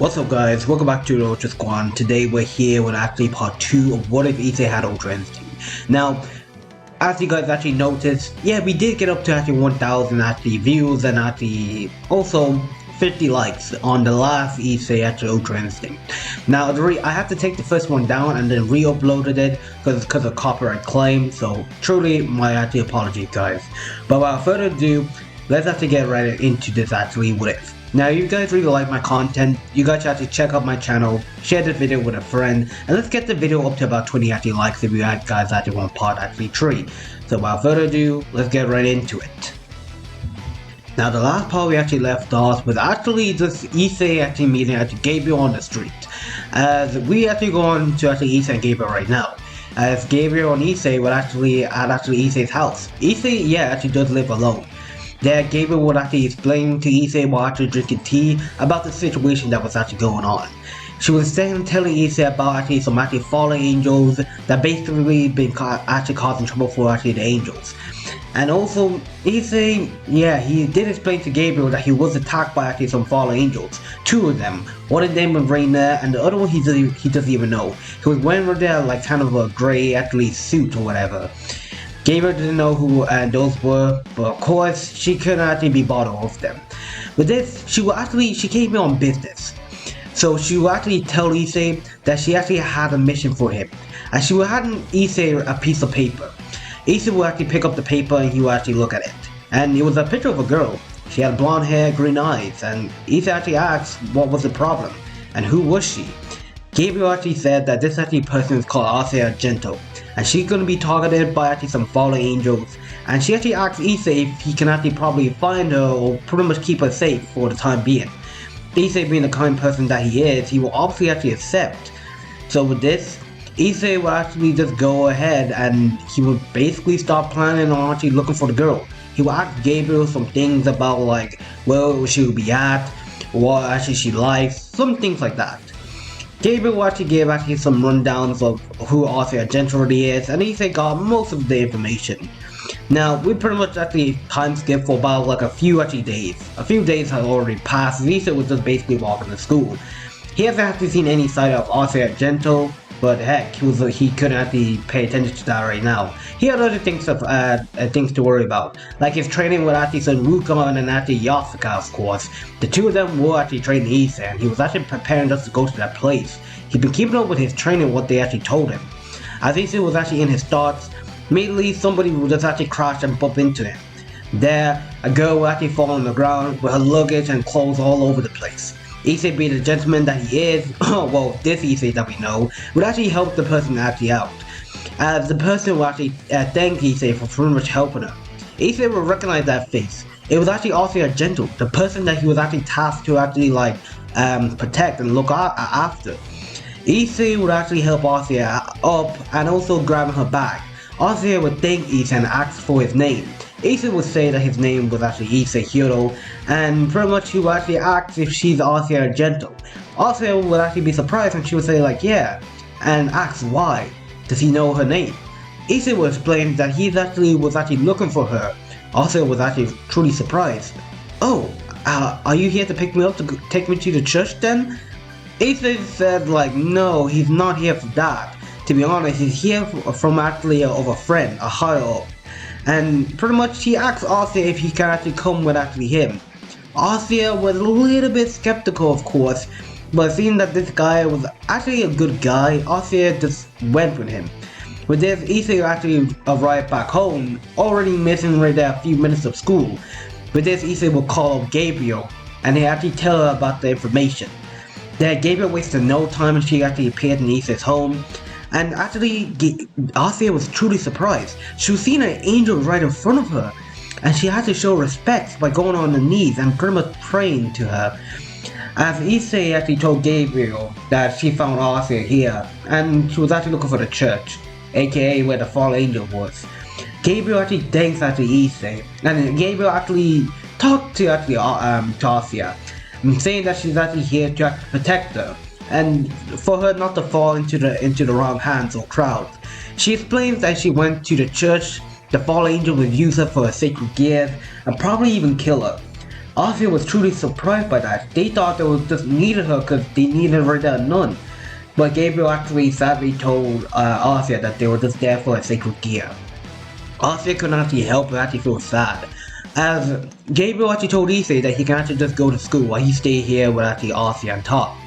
What's up guys, welcome back to the Ultra Squad. Today we're here with actually part 2 of what if issei had Ultra Instinct. Now, as you guys actually noticed, yeah, we did get up to actually 1000 actually views and actually also 50 likes on the last issei actually Ultra Instinct. Now, I had to take the first one down and then re-uploaded it because of copyright claim, so truly my actually apologies guys. But without further ado, let's actually get right into this actually what if. Now, you guys really like my content, you guys should actually check out my channel, share this video with a friend, and let's get the video up to about 20 actually likes if you guys actually want part actually 3. So without further ado, let's get right into it. Now, the last part we actually left off was actually this issei actually meeting actually Gabriel on the street. As we actually go on to actually Issei and Gabriel right now. As Gabriel and Issei were actually at Issei's house. Issei, yeah, actually does live alone. There, Gabriel would actually explain to Issei while actually drinking tea about the situation that was actually going on. She was then telling Issei about actually some actually fallen angels that basically been actually causing trouble for actually the angels. And also, Issei, yeah, he did explain to Gabriel that he was attacked by actually some fallen angels. 2 of them. One of them was Rainer, and the other one he doesn't even know. He was wearing like kind of a grey actually suit or whatever. Gabriel didn't know who those were, but of course she couldn't actually be bothered with them. With this, she came here on business. So she will actually tell Issei that she actually had a mission for him. And she will hand Issei a piece of paper. Issei will actually pick up the paper and he will actually look at it. And it was a picture of a girl. She had blonde hair, green eyes, and Issei actually asked what was the problem and who was she. Gabriel actually said that this actually person is called Issei Gentle, and she's going to be targeted by actually some fallen angels, and she actually asks Issei if he can actually probably find her or pretty much keep her safe for the time being. Issei, being the kind person that he is, he will obviously actually accept. So with this, Issei will actually just go ahead and he will basically start planning on actually looking for the girl. He will ask Gabriel some things about like where she will be at, what actually she likes, some things like that. Gabriel actually gave actually some rundowns of who Issei Gentle really is, and Issei got most of the information. Now, we pretty much actually time skip for about like a few actually days. A few days had already passed, and Issei was just basically walking to school. He hasn't actually seen any side of Issei Gentle, but heck, he couldn't actually pay attention to that right now. He had other things to worry about, like his training with actually some Rukon and actually Yasuka, of course. The 2 of them were actually training Issei, and he was actually preparing us to go to that place. He'd been keeping up with his training, what they actually told him. As Issei was actually in his thoughts, immediately somebody would just actually crash and bump into him. There, a girl would actually fall on the ground with her luggage and clothes all over the place. Issei, being the gentleman that he is, well, this Issei that we know, would actually help the person actually out. As the person would actually thank Issei for pretty much helping her. Issei would recognize that face. It was actually Issei Gentle, the person that he was actually tasked to actually like protect and look after. Issei would actually help Issei up and also grab her bag. Issei would thank Issei and ask for his name. Issei would say that his name was actually Issei Hiro, and pretty much he would actually ask if she's Issei Gentle. Issei would actually be surprised and she would say like yeah, and ask why. Does he know her name? Issei would explain that he was actually looking for her. Issei was actually truly surprised. Oh, are you here to pick me up to take me to the church then? Issei said like no, he's not here for that. To be honest, he's here from actually of a friend, a higher up. And pretty much he asked Issei if he can actually come with actually him. Issei was a little bit skeptical of course, but seeing that this guy was actually a good guy, Issei just went with him. With this, Issei actually arrived back home, already missing right there a few minutes of school. With this, Issei will call up Gabriel, and he actually tell her about the information. Then Gabriel wasted no time and she actually appeared in Issei's home. And actually, Issei was truly surprised. She was seeing an angel right in front of her, and she had to show respect by going on her knees and pretty much praying to her. As Issei actually told Gabriel that she found Issei here, and she was actually looking for the church, aka where the fallen angel was. Gabriel actually thanks Issei, and Gabriel actually talked to Issei, saying that she's actually here to protect her, and for her not to fall into the wrong hands or crowd. She explains that she went to the church, the fallen angel would use her for a sacred gift and probably even kill her. Arthur was truly surprised by that. They thought they would just needed her because they needed her there none. But Gabriel actually sadly told Arthur that they were just there for a sacred gear. Arthur couldn't actually help but actually feel sad, as Gabriel actually told Issei that he can actually just go to school while he stay here with actually Arthur and talk.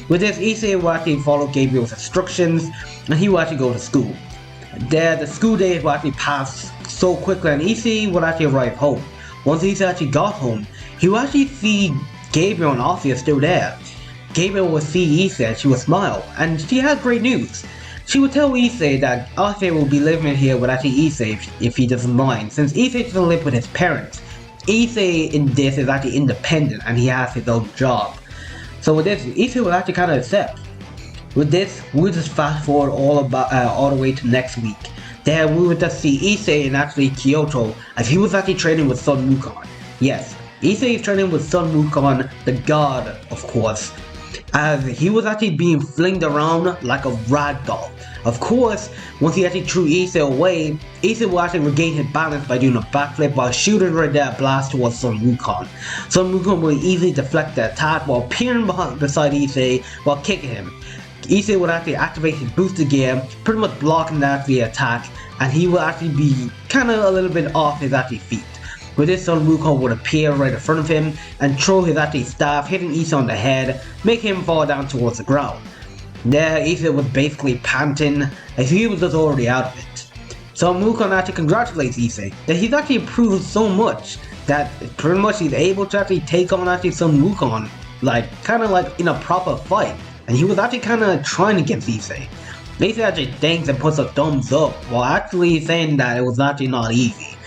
With this, Issei will actually follow Gabriel's instructions and he will actually go to school. There, the school days will actually pass so quickly and Issei will actually arrive home. Once Issei actually got home, he will actually see Gabriel and Arthur still there. Gabriel will see Issei and she will smile, and she has great news. She will tell Issei that Arthur will be living here with actually Issei if he doesn't mind, since Issei doesn't live with his parents. Issei in this is actually independent and he has his own job. So with this, Issei will actually kind of accept. With this, we'll just fast forward all the way to next week. There we will just see Issei and actually Kyoto as he was actually training with Sun Wukong. Yes, Issei is training with Sun Wukong, the god, of course, as he was actually being flinged around like a rag doll. Of course, once he actually threw Issei away, Issei will actually regain his balance by doing a backflip while shooting right there blast towards Sun Wukong. Sun Wukong will easily deflect the attack while peering beside Issei while kicking him. Issei would actually activate his booster gear, pretty much blocking the attack, and he will actually be kind of a little bit off his actually feet. With this, Sun Wukong would appear right in front of him and throw his actually staff, hitting Issei on the head, making him fall down towards the ground. There, Issei was basically panting as he was just already out of it. Sun Wukong actually congratulates Issei that he's actually improved so much that pretty much he's able to actually take on actually Sun Wukong, like kind of like in a proper fight. And he was actually kind of trying against Issei. Issei actually thanks and puts a thumbs up while actually saying that it was actually not easy.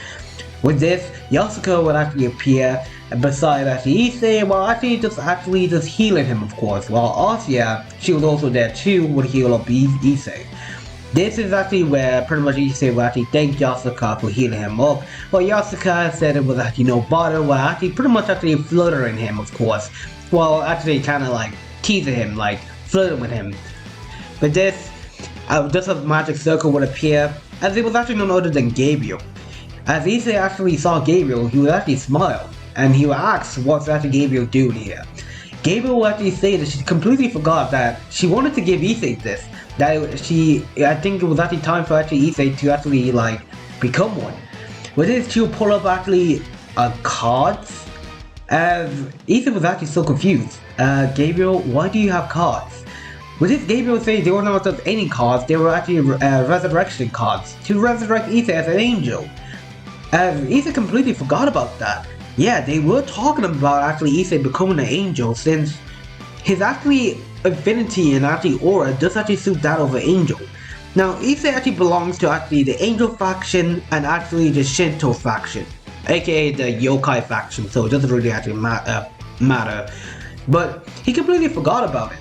With this, Yasuko would actually appear beside actually Issei while actually just healing him, of course, while Arthur, she was also there too, would heal up Issei. This is actually where pretty much Issei will actually thank Yasuka for healing him up, while Yasuka said it was actually no bother, while actually pretty much actually fluttering him, of course, while actually kind of like teasing him, like flirting with him. But this, just a magic circle would appear, as it was actually none other than Gabriel. As Issei actually saw Gabriel, he would actually smile, and he would ask what's actually Gabriel doing here. Gabriel would actually say that she completely forgot that she wanted to give Issei this, I think it was actually time for actually Issei to actually like become one. With this, she'll pull up actually cards, as Issei was actually so confused. Gabriel, why do you have cards? With this, Gabriel says they were not just any cards, they were actually resurrection cards to resurrect Issei as an angel. Issei completely forgot about that. Yeah, they were talking about actually Issei becoming an angel, since his actually affinity and actually aura does actually suit that of an angel. Now, Issei actually belongs to actually the angel faction and actually the Shinto faction, aka the yokai faction, so it doesn't really actually matter. But he completely forgot about it.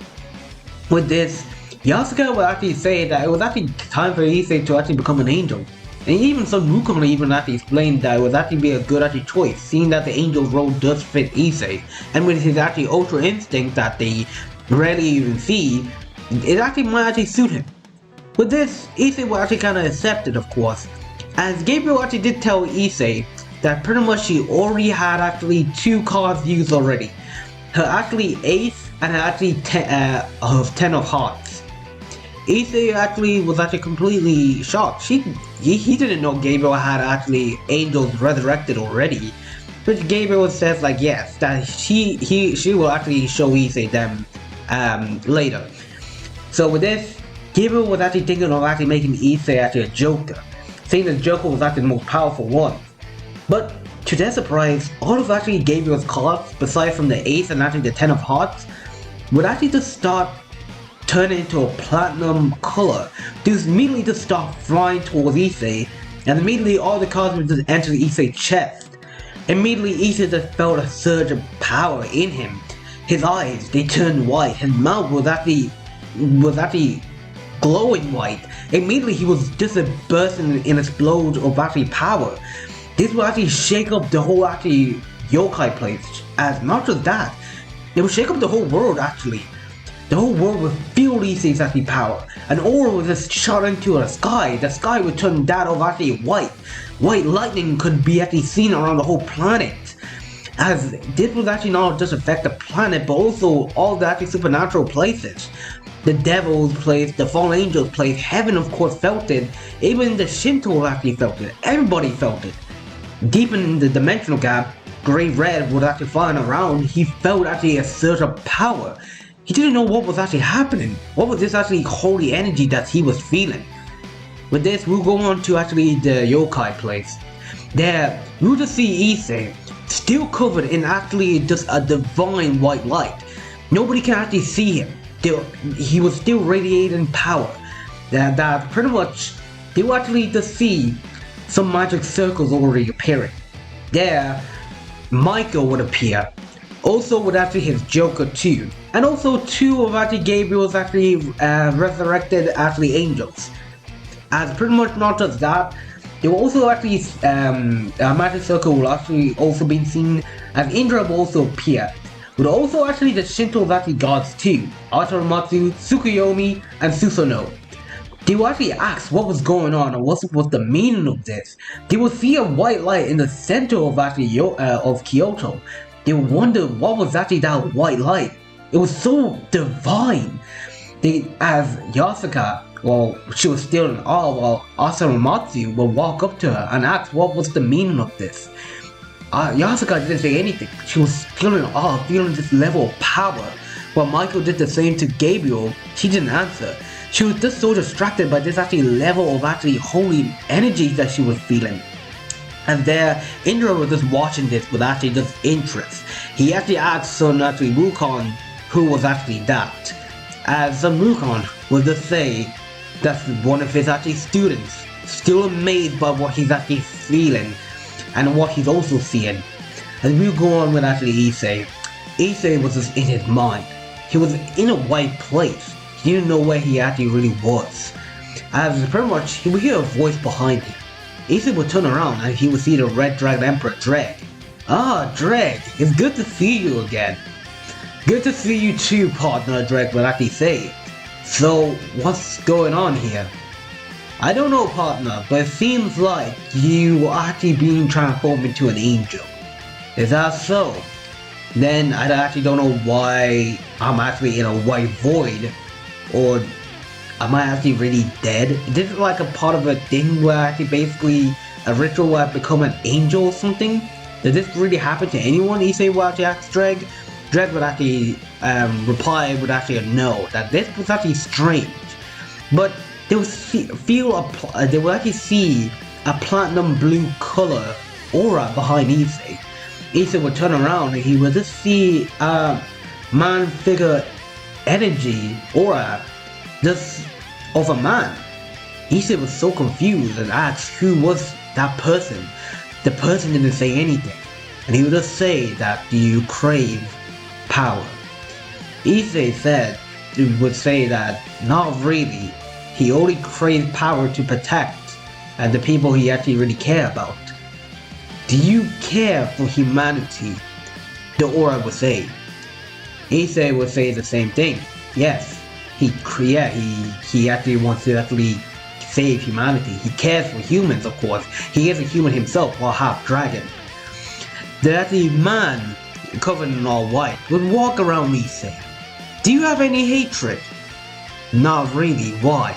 With this, Yasuka will actually say that it was actually time for Issei to actually become an angel. And even Sun Wukong even actually explained that it would actually be a good actually choice, seeing that the angel's role does fit Issei, and with his actually ultra instinct that they rarely even see, it actually might actually suit him. With this, Issei will actually kind of accept it, of course, as Gabriel actually did tell Issei that pretty much she already had actually 2 cards used already. Her actually ace and her actually 10 of hearts. Issei actually was actually completely shocked. He didn't know Gabriel had actually angels resurrected already. But Gabriel says like yes, that she will actually show Issei them later. So with this, Gabriel was actually thinking of actually making Issei actually a Joker, saying the Joker was actually the most powerful one. But to their surprise, all of actually Gabriel's cards, besides from the ace and actually the 10 of hearts, would actually just start turning into a platinum color. These immediately just start flying towards Issei, and immediately all the cards would just enter Issei's chest. Immediately Issei just felt a surge of power in him. His eyes, they turned white, his mouth was actually glowing white. Immediately he was just bursting in explode of actually power. This will actually shake up the whole actually yokai place, as not just that, it will shake up the whole world actually. The whole world would feel Issei's actually power. An aura would just shot into the sky would turn that of actually white. White lightning could be actually seen around the whole planet. as this was actually not just affect the planet, but also all the actually supernatural places. The devil's place, the fallen angel's place, heaven of course felt it, even the Shinto actually felt it, everybody felt it. Deep in the dimensional gap, Great Red was actually flying around, he felt actually a surge of power. He didn't know what was actually happening, what was this actually holy energy that he was feeling. With this, we'll go on to actually the yokai place. There, we'll just see Issei, still covered in actually just a divine white light. Nobody can actually see him. He was still radiating power. That pretty much, they will actually just see some magic circles already appearing. There, Michael would appear. Also with actually his Joker too. And also two of actually Gabriel's actually resurrected actually angels. As pretty much not just that, they will also actually, a magic circle will actually also be seen, as Indra will also appear. But also actually the Shinto actually gods too, Ataramatsu, Tsukuyomi, and Susanoo. They will actually ask what was going on and what was the meaning of this. They will see a white light in the center of actually of Kyoto. They will wonder what was actually that white light. It was so divine. As Yasuka, well, she was still in awe while Asaramatsu will walk up to her and ask what was the meaning of this. Yasuka didn't say anything. She was still in awe, feeling this level of power. While Michael did the same to Gabriel, she didn't answer. She was just so distracted by this actually level of actually holy energy that she was feeling. And there, Indra was just watching this with actually just interest. He actually asked Sun actually Wukong who was actually that. As Sun Wukong would just say that's one of his actually students, still amazed by what he's actually feeling and what he's also seeing. As we go on with actually Issei, Issei was just in his mind. He was in a white place. He didn't know where he actually really was. As pretty much he would hear a voice behind him. Issei would turn around and he would see the Red Dragon Emperor Dreg. Ah, Dreg, it's good to see you again. Good to see you too, partner, Dreg would actually say. So, what's going on here? I don't know, partner, but it seems like you are actually being transformed into an angel. Is that so? Then I actually don't know why I'm actually in a white void, or am I actually really dead? Is this like a part of a thing where actually basically a ritual where I become an angel or something? Did this really happen to anyone? Issei would actually ask Dreg. Dreg would actually reply with actually a no, that this was actually strange. But they would they would actually see a platinum blue color aura behind Issei. Issei would turn around and he would just see a man figure energy aura just of a man. Issei was so confused and asked who was that person. The person didn't say anything, and he would just say that you crave power. Issei would say that not really. He only craves power to protect the people he actually really care about. Do you care for humanity? The aura would say. Issei would say the same thing. Yes, he actually wants to actually save humanity. He cares for humans, of course. He is a human himself, or half dragon. The actually man covered in all white would walk around Issei. Do you have any hatred? Not really. Why?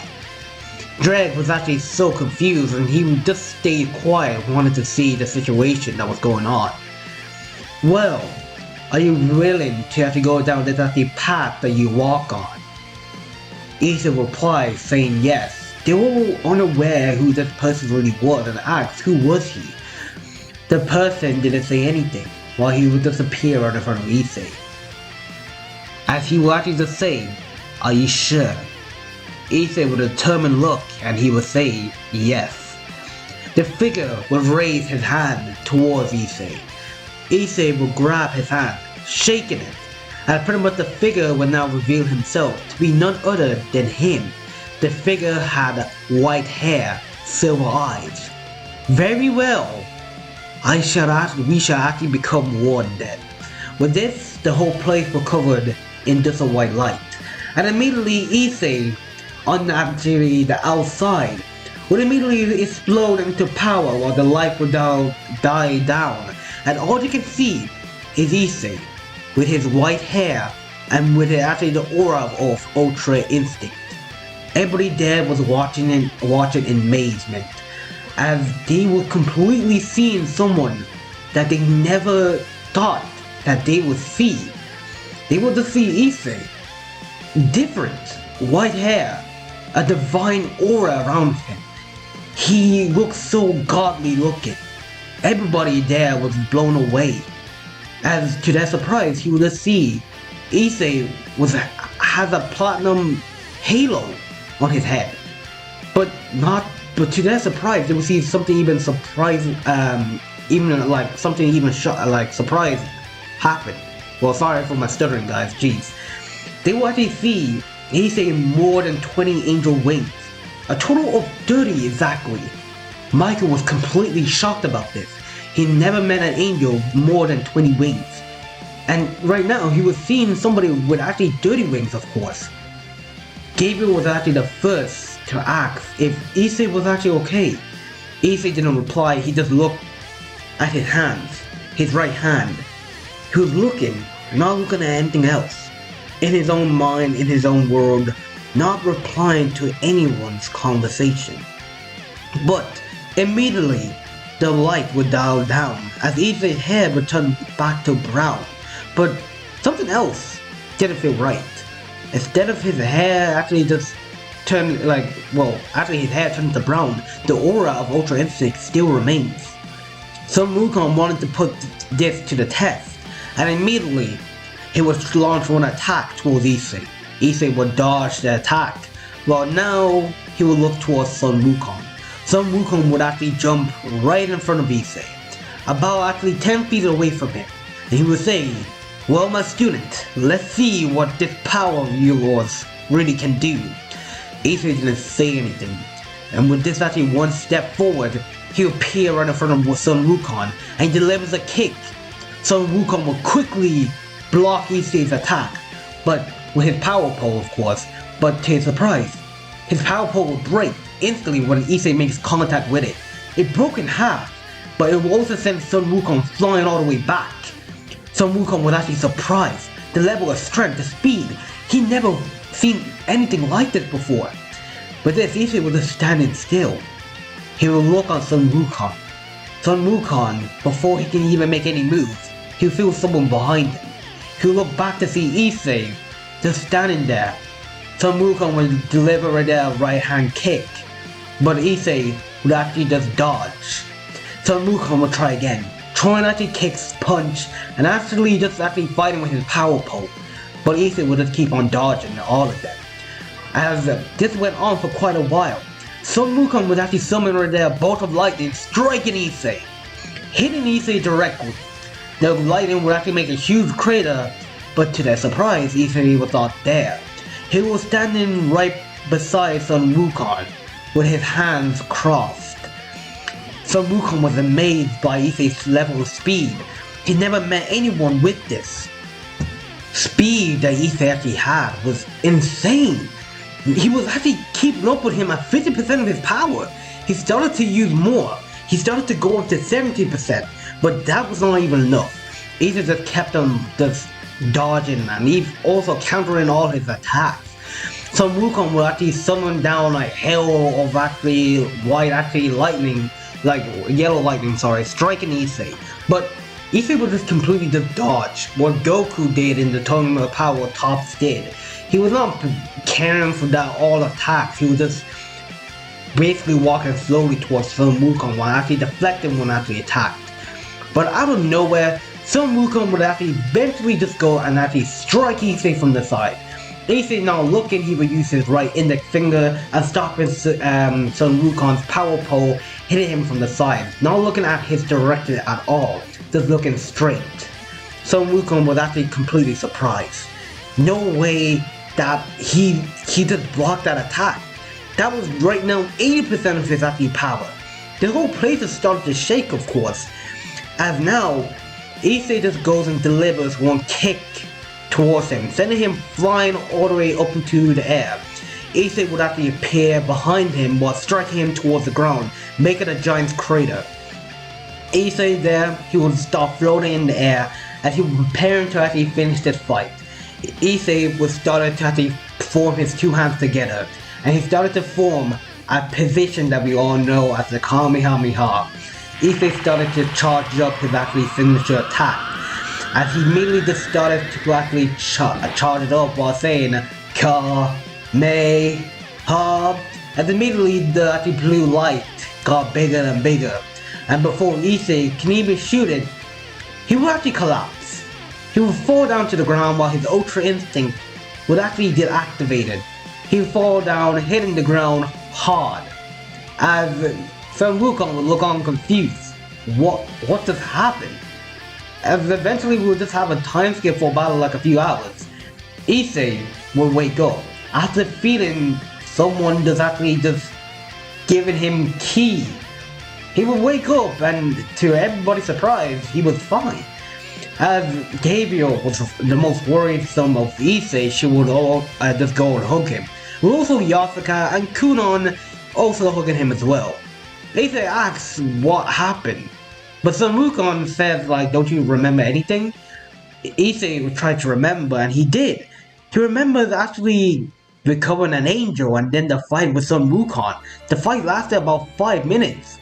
Dreg was actually so confused and he just stayed quiet, wanted to see the situation that was going on. Well, are you willing to actually go down this actually path that you walk on? Issei replied saying yes. They were unaware who this person really was and asked who was he. The person didn't say anything while he would disappear right in front of Issei. As he would actually just say, are you sure? Issei would a determined look and he would say yes. The figure would raise his hand towards Issei. Issei would grab his hand, shaking it, and pretty much the figure would now reveal himself to be none other than him. The figure had white hair, silver eyes. Very well. We shall actually become one then. With this, the whole place was covered in just a white light. And immediately Issei, on actually the outside, would immediately explode into power while the light would die down. And all you can see is Issei, with his white hair and with actually the aura of Ultra Instinct. Everybody there was watching in amazement, as they were completely seeing someone that they never thought that they would see. They would just see Issei, different, white hair, a divine aura around him. He looked so godly looking. Everybody there was blown away, as to their surprise he would just see Issei has a platinum halo on his head, but to their surprise they would see something even surprising, surprise happen. Well, sorry for my stuttering, guys, jeez. They will actually see Issei more than 20 angel wings, a total of 30 exactly. Michael was completely shocked about this. He never met an angel more than 20 wings. And right now he was seeing somebody with actually 30 wings, of course. Gabriel was actually the first to ask if Issei was actually okay. Issei didn't reply, he just looked at his hands, his right hand. He was looking, not looking at anything else. In his own mind, in his own world, not replying to anyone's conversation. But immediately, the light would dial down as Issei's hair would turn back to brown. But something else didn't feel right. Instead of his hair actually just turned his hair turned to brown, the aura of Ultra Instinct still remains. Sun Wukong wanted to put this to the test, and immediately he would launch one attack towards Issei. Issei would dodge the attack, while now he would look towards Sun Wukong. Sun Wukong would actually jump right in front of Issei, about actually 10 feet away from him, and he would say, "Well, my student, let's see what this power of yours really can do." Issei didn't say anything, and with this actually one step forward, he would appear right in front of Sun Wukong and delivers a kick. Sun Wukong would quickly block Issei's attack, but with his power pole, of course. But to his surprise, his power pole would break instantly when Issei makes contact with it. It broke in half, but it would also send Sun Wukong flying all the way back. Sun Wukong was actually surprised. The level of strength, the speed, he never seen anything like this before. But this Issei was just standing still. He would look on Sun Wukong. Sun Wukong, before he can even make any moves, he would feel someone behind him. He would look back to see Issei just standing there. Sun Wukong would deliver a right hand kick, but Issei would actually just dodge. Sun Wukong would try again, trying to actually kick, punch, and actually fighting with his power pole. But Issei would just keep on dodging all of them. As this went on for quite a while, Sun Wukong would actually summon a bolt of lightning, striking Issei, hitting Issei directly. The lightning would actually make a huge crater, but to their surprise, Issei was not there. He was standing right beside Sun Wukong, with his hands crossed. Sun Wukong was amazed by Issei's level of speed. He never met anyone with this speed that Issei actually had was insane. He was actually keeping up with him at 50% of his power. He started to use more. He started to go up to 70%, but that was not even enough. Issei just kept on just dodging and he also countering all his attacks. Sun Wukong will actually summon down like hail of actually lightning, like yellow lightning, striking Issei. But Issei would just completely just dodge what Goku did in the Tournament of Power Tops did. He was not caring for that all attacks. He was just basically walking slowly towards Sun Wukong while actually deflecting when actually attacked. But out of nowhere, Sun Wukong would actually eventually just go and actually strike Issei from the side. Issei now looking, he would use his right index finger and stop his Sun Wukong's power pole, hitting him from the side. Not looking at his direction at all, just looking straight. Sun Wukong was actually completely surprised. No way that he just blocked that attack. That was right now 80% of his actually power. The whole place has started to shake, of course, as now Issei just goes and delivers one kick towards him, sending him flying all the way up into the air. Issei would actually appear behind him while striking him towards the ground, making a giant crater. Issei there, he would start floating in the air as he was preparing to actually finish this fight. Issei was started to actually form his two hands together, and he started to form a position that we all know as the Kamehameha. Issei started to charge up his actually signature attack, as he immediately just started to actually charge it up while saying Ka-me-ha, as immediately the actually blue light got bigger and bigger, and before Issei can even shoot it, he would actually collapse. He would fall down to the ground while his Ultra Instinct would actually get activated. He would fall down, hitting the ground hard, as Sun Wukong would look on confused. What just happened? As eventually we would just have a time skip for about like a few hours. Issei would wake up after feeling someone just giving him ki. He would wake up and to everybody's surprise, he was fine. As Gabriel was the most worrisome of Issei, she would all just go and hug him. With also Yasuka and Kunon also hugging him as well. Issei asks what happened, but Sun Wukong says like, don't you remember anything? Issei would try to remember, and he did. He remembers actually recovering an angel and then the fight with Sun Wukong. The fight lasted about 5 minutes.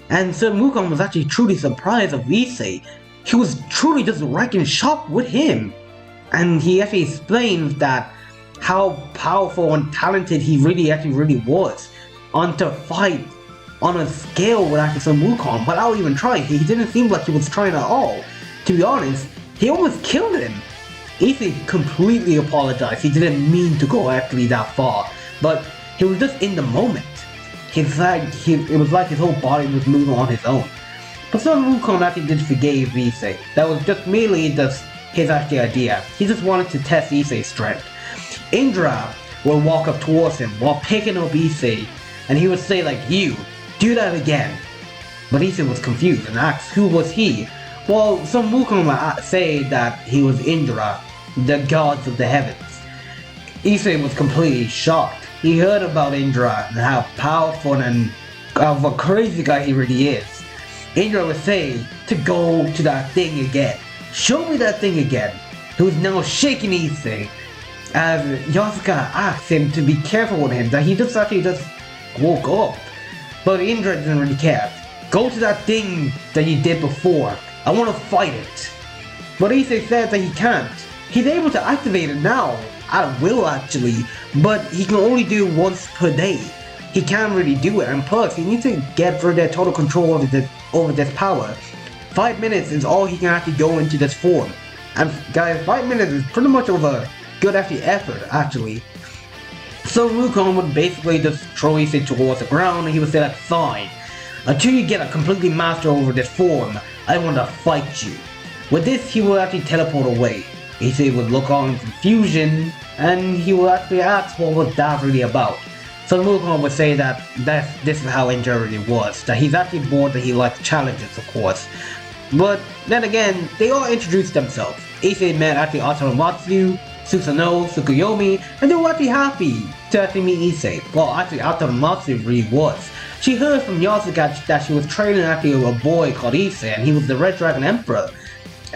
And Sun Wukong was actually truly surprised of Issei. He was truly just wrecking shop with him. And he actually explains that how powerful and talented he really was. On to fight on a scale with actually Sun Wukong without even trying. He didn't seem like he was trying at all. To be honest, he almost killed him. Issei completely apologized. He didn't mean to go actually that far, but he was just in the moment. It was like his whole body was moving on his own. But Sun Wukong actually did forgive Issei. That was just merely just his actual idea. He just wanted to test Issei's strength. Indra will walk up towards him while picking up Issei, and he would say like, "You, do that again." But Issei was confused and asked who was he. Well, Sun Wukong would say that he was Indra, the gods of the heavens. Issei was completely shocked. He heard about Indra and how powerful and of a crazy guy he really is. Indra would say to go to that thing again. Show me that thing again. He was now shaking Issei, as Yasuka asked him to be careful with him, that he just woke up. But Indra didn't really care. Go to that thing that you did before. I want to fight it. But Issei says that he can't. He's able to activate it now, at will actually, but he can only do once per day. He can't really do it, and plus, he needs to get for their total control over this power. 5 minutes is all he can actually go into this form. And guys, 5 minutes is pretty much of a good actually effort, actually. So Wukong would basically just throw Issei towards the ground, and he would say like, "Fine. Until you get a completely master over this form, I want to fight you." With this, he will actually teleport away. Issei would look on in confusion, and he would actually ask what was that really about. So Wukong would say that this is how Indra really was, that he's actually bored, that he likes challenges, of course. But then again, they all introduced themselves. Issei met actually Ataramatsu, Susanoo, Tsukuyomi, and they were actually happy to actually meet Issei. Well, actually Ataramatsu really was. She heard from Yasuka that she was training actually a boy called Issei, and he was the Red Dragon Emperor.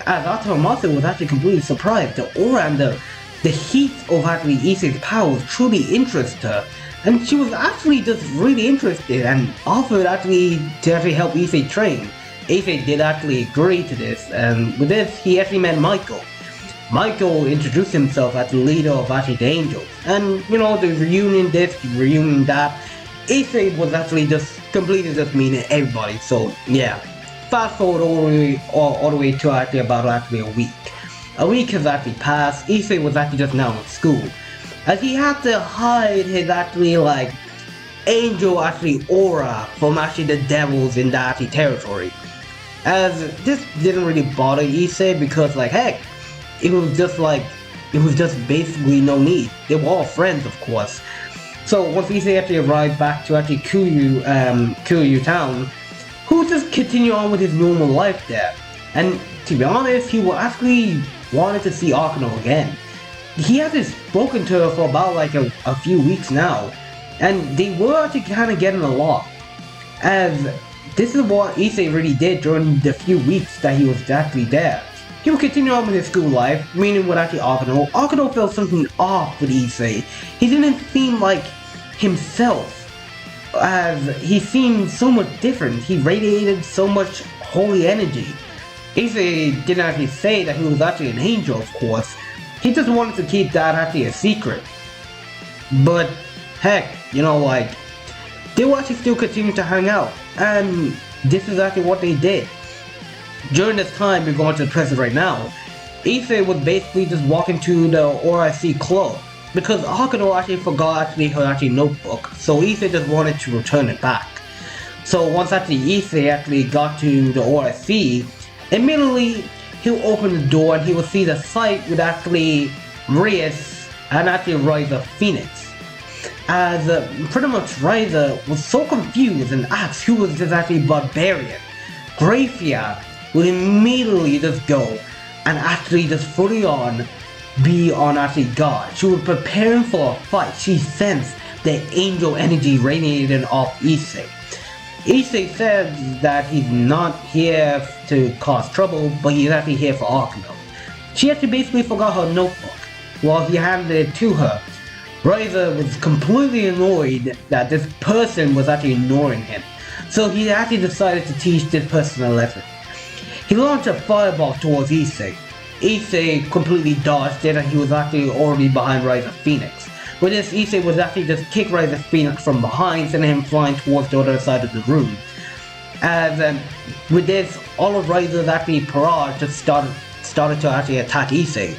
As Ataramatsu was actually completely surprised, the aura and the heat of actually Issei's powers truly interested her. And she was actually just really interested and offered actually to actually help Issei train. Issei did actually agree to this, and with this he actually met Michael. Michael introduced himself as the leader of actually the Angels, and you know, the reunion this, the reunion that. Issei was actually just completely just meeting everybody, so yeah. Fast forward all the way to actually about actually a week. A week has actually passed. Issei was actually just now in school, as he had to hide his actually like angel actually aura from actually the devils in that actually territory. As this didn't really bother Issei because like heck, it was just basically no need. They were all friends, of course. So once Issei actually arrived back to actually Kuryu town, he would just continue on with his normal life there. And to be honest, he actually wanted to see Akano again. He hasn't spoken to her for about like a few weeks now, and they were actually kind of getting along. As this is what Issei really did during the few weeks that he was actually there. he would continue on with his school life, meaning with actually Akano. Akano felt something off with Issei. He didn't seem like himself, as he seemed so much different. He radiated so much holy energy. Issei didn't actually say that he was actually an angel, of course. He just wanted to keep that actually a secret. But heck, you know, like, they will actually still continue to hang out, and this is actually what they did. During this time, we're going to the present right now, Issei was basically just walking to the ORC club, because Akano actually forgot her notebook, so Issei just wanted to return it back. So once Issei got to the ORC, immediately he'll open the door and he will see the sight with Reyes and Ryza Phoenix. As pretty much Ryza was so confused and asked who was this barbarian. Grafia would immediately just go and just fully on be on guard. She was preparing for a fight. She sensed the angel energy radiating off Issei. Issei said that he's not here to cause trouble, but he's actually here for Akano. She basically forgot her notebook while he handed it to her. Ryza was completely annoyed that this person was ignoring him, so he decided to teach this person a lesson. He launched a fireball towards Issei. Issei completely dodged it and he was already behind Ryza Phoenix. With this, Issei was just kick Ryza Phoenix from behind, sending him flying towards the other side of the room. As with this, all of Ryza's parade just started to attack Issei.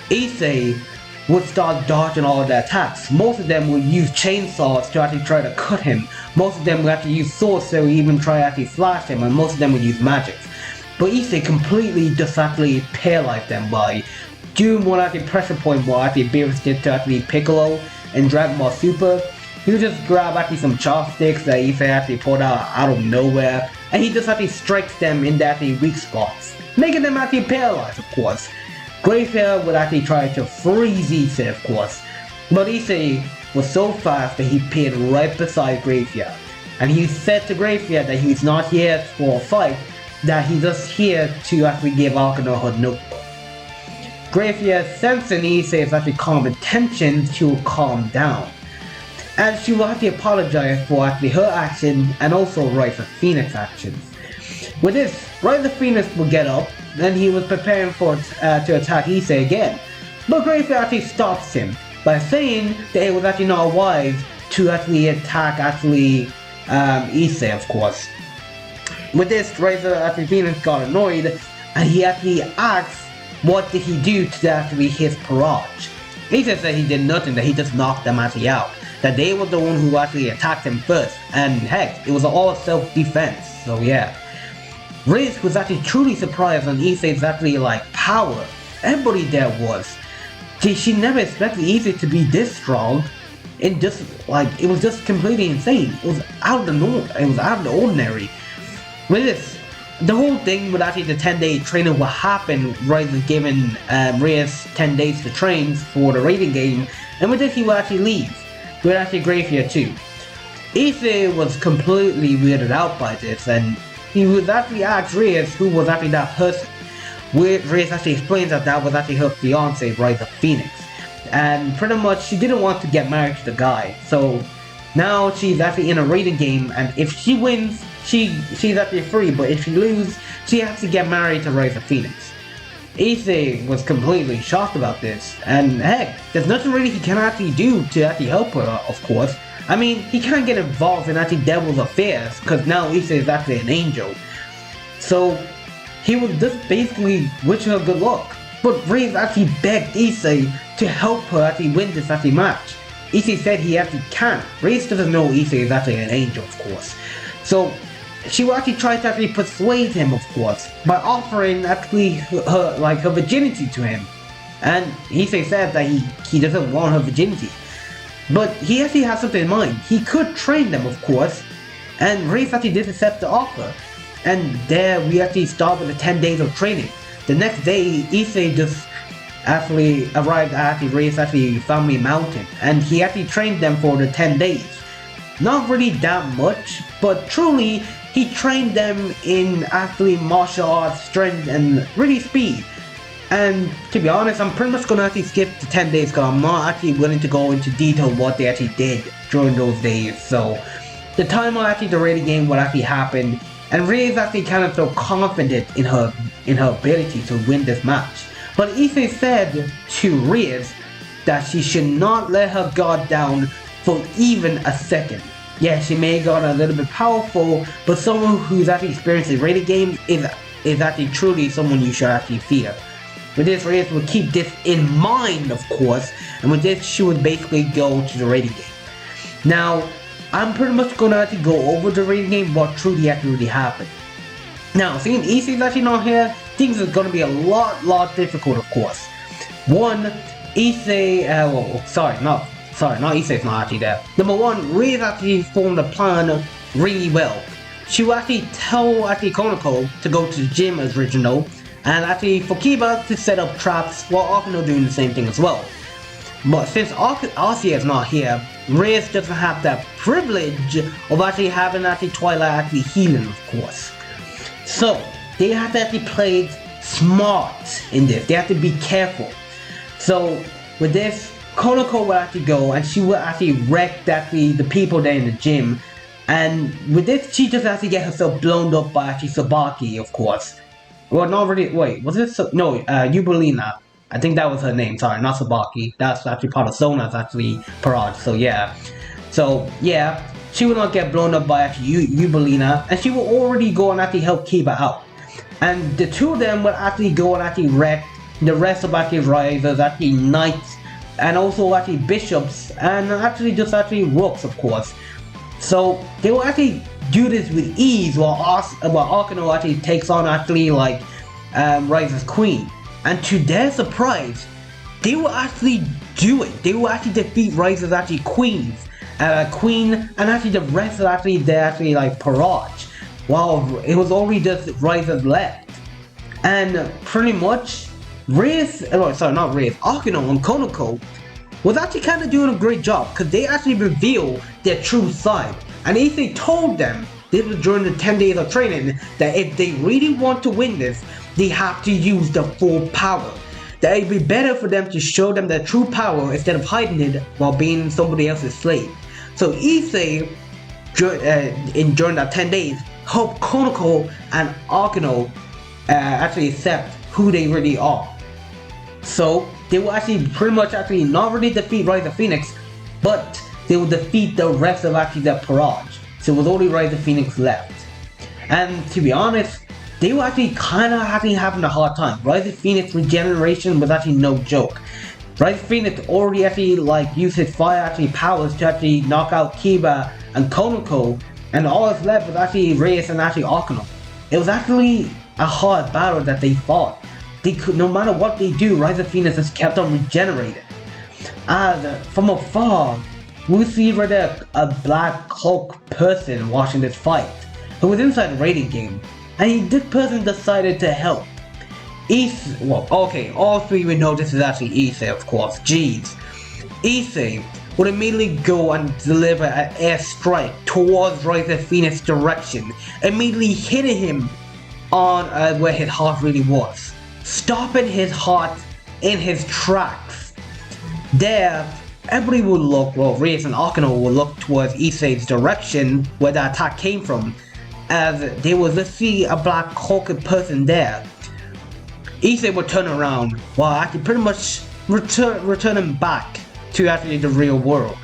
Issei would start dodging all of the attacks. Most of them would use chainsaws to try to cut him. Most of them would use swords to even try to slash him, and most of them would use magic. But Issei completely just paralyzed them by doing one pressure point while Beerus did to Piccolo and Dragon Ball Super. He would just grab some chopsticks that Issei pulled out of nowhere, and he just strikes them in the weak spots, making them paralyzed, of course. Grafia would try to freeze Issei, of course, but Issei was so fast that he appeared right beside Grafia, and he said to Grafia that he's not here for a fight, that he's just here to give Akano her notebook. Grafia, sensing Issei's calm intentions, she will calm down, and she will apologize for her action and also Ryza Phoenix's actions. With this, Ryza Phoenix will get up, and he was preparing to attack Issei again, but Grafia stops him by saying that it was not wise to attack Issei, of course. With this, Ryza Phoenix got annoyed, and he asked what did he do to his barrage. Issei said he did nothing, that he just knocked them out, that they were the one who attacked him first, and heck, it was all self-defense, so yeah. Reyes was truly surprised on Issei's power. Everybody there was. She never expected Issei to be this strong, and just it was just completely insane. It was out of the norm. It was out of the ordinary. With this, the whole thing with the 10-day training will happen. Ryza giving Reyes 10 days to train for the raiding game, and with this he will leave. With Grafia too. Issei was completely weirded out by this, and he would ask Reyes who was that person. Reyes explains that was her fiance, Ryza Phoenix, and pretty much she didn't want to get married to the guy, so now she's in a raiding game, and if she wins, she's free, but if she loses, she has to get married to Ryza Phoenix. Issei was completely shocked about this, and heck, there's nothing really he can do to help her, of course. I mean, he can't get involved in Devil's affairs, because now Issei is an angel. So, he would just basically wish her good luck. But Reyes begged Issei to help her win this match. Issei said he can't. Reyes doesn't know Issei is an angel, of course. So, she will try to persuade him, of course, by offering her virginity to him. And Issei said that he doesn't want her virginity. But he has something in mind. He could train them, of course, and Reyes did accept the offer. And there we start with the 10 days of training. The next day, Issei just arrived at Reyes family mountain, and he trained them for the 10 days. Not really that much, but truly, he trained them in martial arts, strength, and really speed. And to be honest, I'm pretty much gonna actually skip the 10 days because I'm not actually willing to go into detail what they actually did during those days. So the time of actually the rating game what actually happened, and Rhea is actually kind of so confident in her ability to win this match. But Issei said to Rhea that she should not let her guard down for even a second. Yeah, she may have gotten a little bit powerful, but someone who's actually experienced the rated game is actually truly someone you should actually fear. With this, Reyes would keep this in mind, of course, and with this, she would basically go to the rating game. Now, I'm pretty much gonna actually go over the rating game, what truly actually happened. Now, seeing Issei's actually not here, things are gonna be a lot difficult, of course. One, Issei, not Issei's not actually there. Number one, Reyes actually formed a plan really well. She would actually tell Konako to go to the gym as original, and actually for Kiba to set up traps while Akino doing the same thing as well. But since Arcia is not here, Reyes doesn't have that privilege of actually having Twilight actually healing, of course. So they have to actually play smart in this. They have to be careful. So with this, Konako will actually go and she will actually wreck the people there in the gym. And with this, she just has to get herself blown up by Sabaki, of course. Well, not really. Wait, was it? No, Yubelina. I think that was her name. Sorry, not Sabaki. That's actually part of Sona's Parade. So yeah. She will not get blown up by Yubelina, and she will already go and actually help Kiba out. And the two of them will actually go and actually wreck the rest of Risers, Knights, and also bishops, and rooks, of course. So they will actually do this with ease while Akino actually takes on Rise's queen. And to their surprise, they will actually do it. They will actually defeat Rise's queen and actually the rest of their Parage. While it was only just Rise's left. And pretty much Akino and Konako was actually kind of doing a great job because they actually reveal their true side. And Issei told them, this was during the 10 days of training, that if they really want to win this, they have to use the full power. That it'd be better for them to show them their true power instead of hiding it while being somebody else's slave. So Issei, during that 10 days, helped Konako and Akino actually accept who they really are. So they will pretty much not really defeat Rise of Phoenix, but they will defeat the rest of their Parage. So it was only Rise of Phoenix left. And to be honest, they were kind of having a hard time. Rise of Phoenix regeneration was no joke. Rise of Phoenix already used his fire powers to knock out Kiba and Konako, and all that's left was Reyes and Akino. It was a hard battle that they fought. They could, no matter what they do, Rise of Phoenix just kept on regenerating. And from afar, we see a black cloak person watching this fight, who was inside the rating game, and this person decided to help. All three we know this is Issei, of course. Jeez. Issei would immediately go and deliver an airstrike towards Rise of Phoenix's direction, immediately hitting him on where his heart really was, stopping his heart in his tracks. There, everybody will look, Reyes and Akino will look towards Issei's direction where the attack came from, as they will just see a black cloaked person there. Issei will turn around while pretty much returning back to the real world.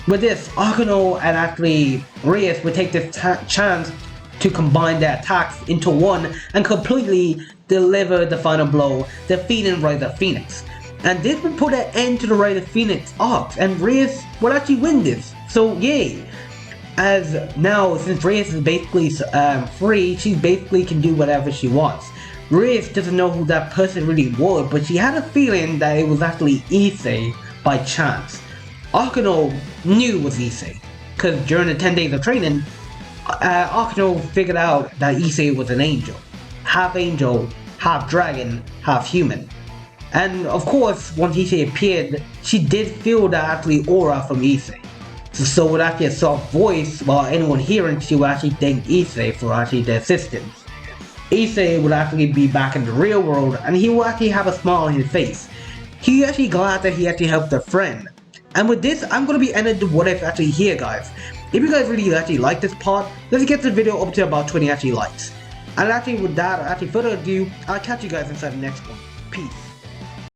With this, Akino and Reyes will take this chance to combine their attacks into one and completely deliver the final blow, defeating Rise of Phoenix. And this would put an end to the Rise of Phoenix arc, and Reyes would win this. So yay! As now, since Reyes is basically free, she basically can do whatever she wants. Reyes doesn't know who that person really was, but she had a feeling that it was Issei by chance. Akino knew it was Issei, because during the 10 days of training, Akino figured out that Issei was an angel, half dragon, half human. And of course, once Issei appeared, she did feel that aura from Issei. So with a soft voice, while anyone hearing, she would thank Issei for the assistance. Issei would actually be back in the real world and he will actually have a smile on his face. He's actually glad that he actually helped a friend. And with this, I'm going to be ending the what if actually here, guys. If you guys really actually like this part, let's get the video up to about 20 actually likes. And actually with that, further ado, I'll catch you guys inside the next one. Peace.